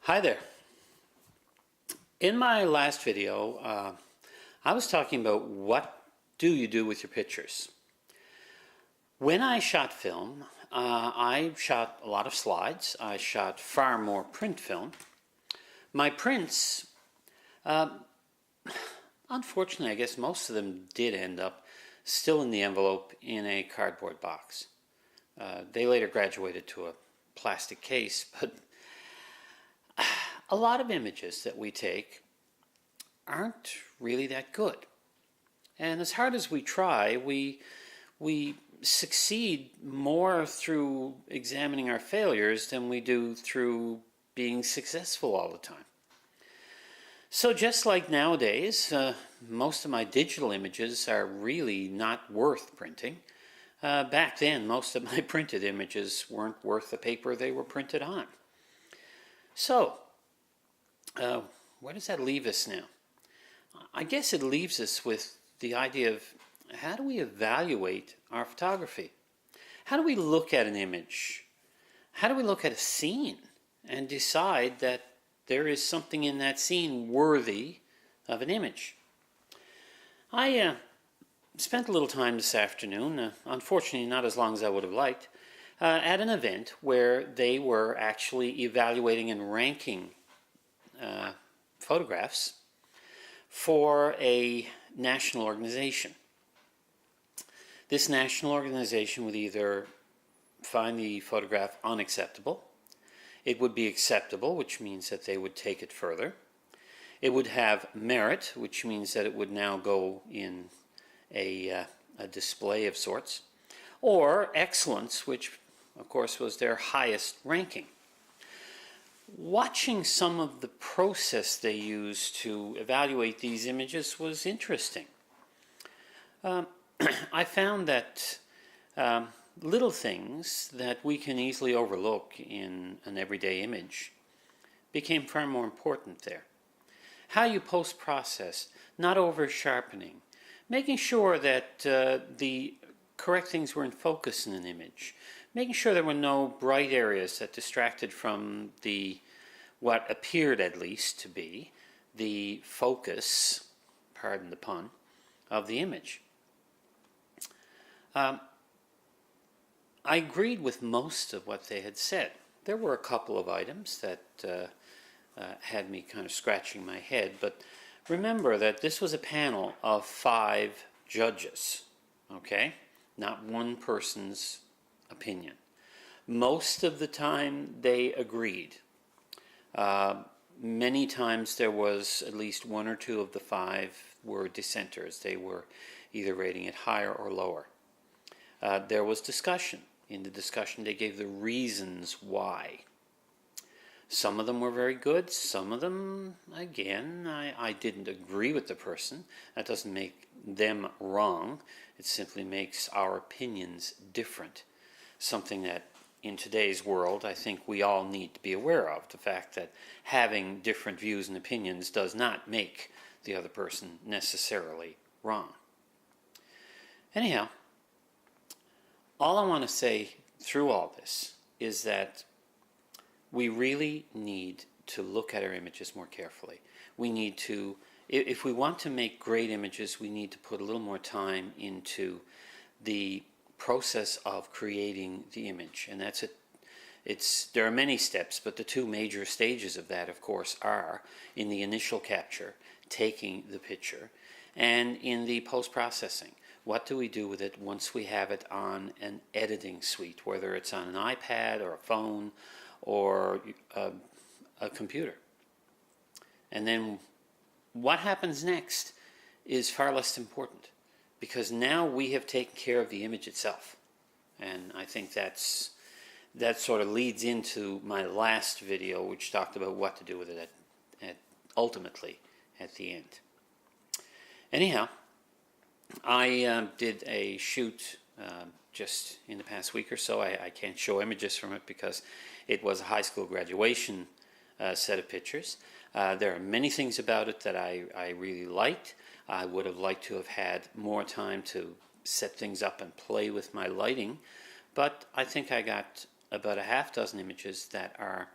Hi there. In my last video, I was talking about what do you do with your pictures. When I shot film, I shot a lot of slides. I shot far more print film. My prints, unfortunately, I guess most of them did end up still in the envelope in a cardboard box. They later graduated to a plastic case, but a lot of images that we take aren't really that good. And as hard as we try, we succeed more through examining our failures than we do through being successful all the time. So just like nowadays, most of my digital images are really not worth printing. Back then, most of my printed images weren't worth the paper they were printed on. So, where does that leave us now? I guess it leaves us with the idea of how do we evaluate our photography? How do we look at an image? How do we look at a scene and decide that there is something in that scene worthy of an image? I spent a little time this afternoon, unfortunately not as long as I would have liked, at an event where they were actually evaluating and ranking photographs for a national organization. This national organization would either find the photograph unacceptable, it would be acceptable, which means that they would take it further, it would have merit, which means that it would now go in a display of sorts, or excellence, which of course was their highest ranking. Watching some of the process they used to evaluate these images was interesting. I found that little things that we can easily overlook in an everyday image became far more important there. How you post-process, not over-sharpening, making sure that the correct things were in focus in an image, making sure there were no bright areas that distracted from what appeared at least to be the focus, pardon the pun, of the image. I agreed with most of what they had said. There were a couple of items that had me kind of scratching my head, but remember that this was a panel of 5 judges, okay? Not one person's opinion. Most of the time they agreed. Many times there was at least 1 or 2 of the 5 were dissenters. They were either rating it higher or lower. There was discussion. In the discussion they gave the reasons why. Some of them were very good. Some of them, again, I didn't agree with the person. That doesn't make them wrong. It simply makes our opinions different. Something that in today's world I think we all need to be aware of. The fact that having different views and opinions does not make the other person necessarily wrong. Anyhow, all I want to say through all this is that we really need to look at our images more carefully. We need to, if we want to make great images, we need to put a little more time into the process of creating the image. And that's it. There are many steps, but the 2 major stages of that, of course, are in the initial capture, taking the picture, and in the post-processing. What do we do with it once we have it on an editing suite, whether it's on an iPad or a phone or a computer? And then what happens next is far less important, because now we have taken care of the image itself. And I think that sort of leads into my last video, which talked about what to do with it ultimately at the end. Anyhow, I did a shoot just in the past week or so. I can't show images from it because it was a high school graduation set of pictures. There are many things about it that I really liked. I would have liked to have had more time to set things up and play with my lighting, but I think I got about a half dozen images that are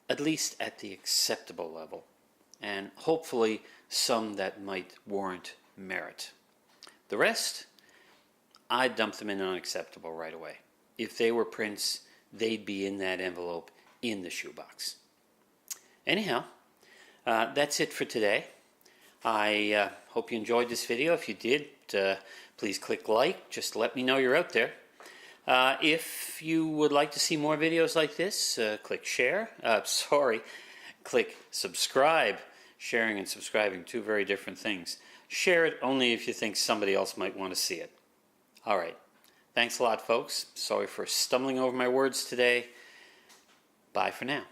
at least at the acceptable level, and hopefully some that might warrant merit. The rest, I'd dump them in unacceptable right away. If they were prints, they'd be in that envelope in the shoebox. Anyhow, that's it for today. I hope you enjoyed this video. If you did, please click like. Just let me know you're out there. If you would like to see more videos like this, click share. Click subscribe. Sharing and subscribing, two very different things. Share it only if you think somebody else might want to see it. All right. Thanks a lot, folks. Sorry for stumbling over my words today. Bye for now.